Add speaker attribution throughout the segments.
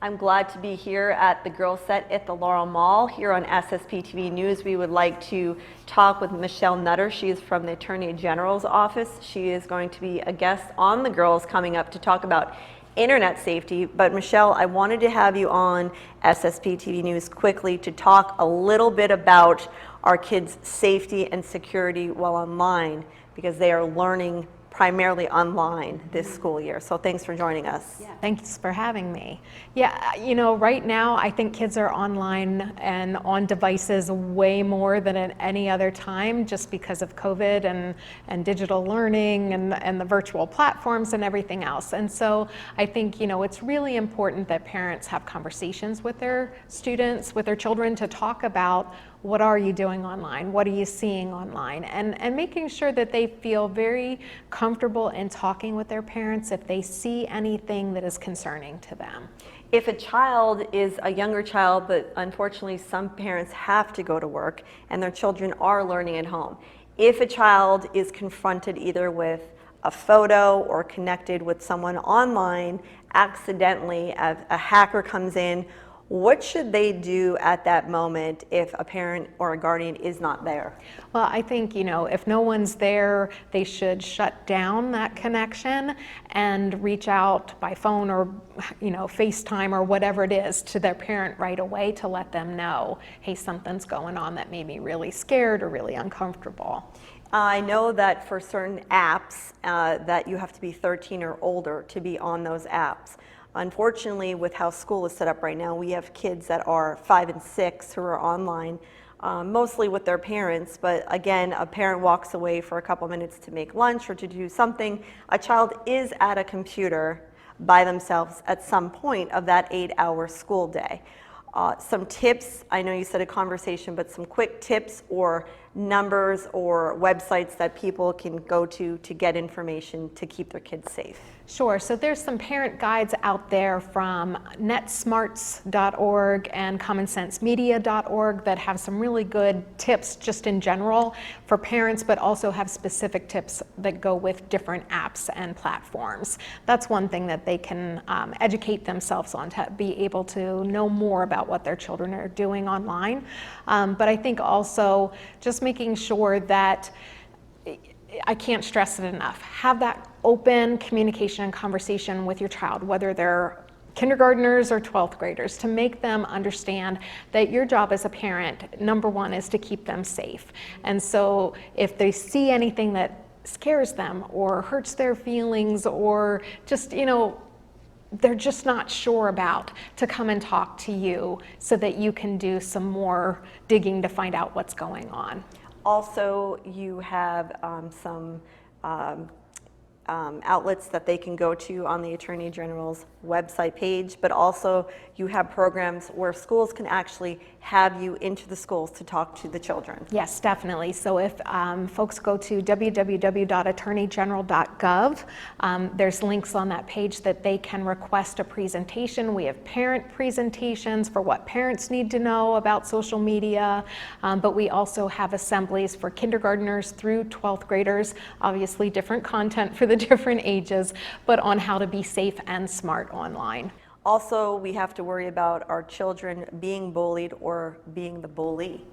Speaker 1: I'm glad to be here at the Girls Set at the Laurel Mall. Here on SSPTV News, we would like to talk with Michelle Nutter. She is from the Attorney General's office. She is going to be a guest on The Girls coming up to talk about internet safety. But Michelle, I wanted to have you on SSPTV News quickly to talk a little bit about our kids' safety and security while online, because they are learning primarily online this school year. So thanks for joining us.
Speaker 2: Yeah, thanks for having me. Yeah, you know, right now I think kids are online and on devices way more than at any other time, just because of COVID and digital learning and the virtual platforms and everything else. And so I think, you know, it's really important that parents have conversations with their students, with their children, to talk about what are you doing online? What are you seeing online? And making sure that they feel very comfortable in talking with their parents if they see anything that is concerning to them.
Speaker 1: If a child is a younger child, but unfortunately some parents have to go to work and their children are learning at home, if a child is confronted either with a photo or connected with someone online accidentally, a hacker comes in, what should they do at that moment if a parent or a guardian is not there?
Speaker 2: Well, I think, you know, if no one's there, they should shut down that connection and reach out by phone or, you know, FaceTime or whatever it is to their parent right away to let them know, hey, something's going on that made me really scared or really uncomfortable.
Speaker 1: I know that for certain apps that you have to be 13 or older to be on those apps. Unfortunately, with how school is set up right now, we have kids that are 5 and 6 who are online, mostly with their parents. But again, a parent walks away for a couple minutes to make lunch or to do something. A child is at a computer by themselves at some point of that 8-hour school day. Some tips, I know you said a conversation, but some quick tips or numbers or websites that people can go to get information to keep their kids safe.
Speaker 2: Sure, so there's some parent guides out there from netsmarts.org and commonsensemedia.org that have some really good tips just in general for parents, but also have specific tips that go with different apps and platforms. That's one thing that they can educate themselves on, to be able to know more about what their children are doing online. But I think also just making sure that, I can't stress it enough, have that open communication and conversation with your child, whether they're kindergartners or 12th graders, to make them understand that your job as a parent, number one, is to keep them safe. And so if they see anything that scares them or hurts their feelings or just, you know, they're just not sure about, to come and talk to you so that you can do some more digging to find out what's going on.
Speaker 1: Also, you have some outlets that they can go to on the Attorney General's website page, but also you have programs where schools can actually have you into the schools to talk to the children.
Speaker 2: Yes, definitely. So if folks go to www.attorneygeneral.gov, there's links on that page that they can request a presentation. We have parent presentations for what parents need to know about social media, but we also have assemblies for kindergartners through 12th graders, obviously different content for the different ages, but on how to be safe and smart online.
Speaker 1: Also, we have to worry about our children being bullied or being the bully.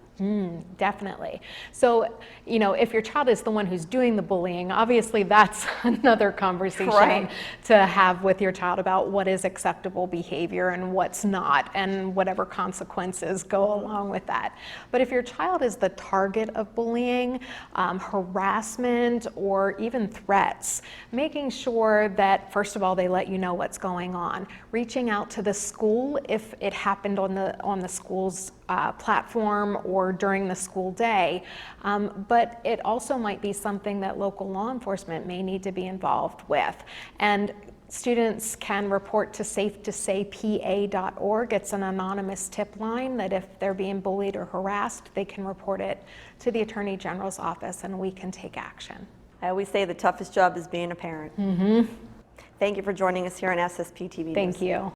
Speaker 2: Definitely. So, you know, if your child is the one who's doing the bullying, obviously that's another conversation
Speaker 1: Right.
Speaker 2: to have with your child about what is acceptable behavior and what's not, and whatever consequences go along with that. But if your child is the target of bullying, harassment, or even threats, making sure that, first of all, they let you know what's going on. Reaching out to the school if it happened on the school's platform or during the school day, but it also might be something that local law enforcement may need to be involved with. And students can report to safetosaypa.org. It's an anonymous tip line that if they're being bullied or harassed, they can report it to the Attorney General's office and we can take action.
Speaker 1: I always say the toughest job is being a parent. Thank you for joining us here on SSPTV News.
Speaker 2: Thank you.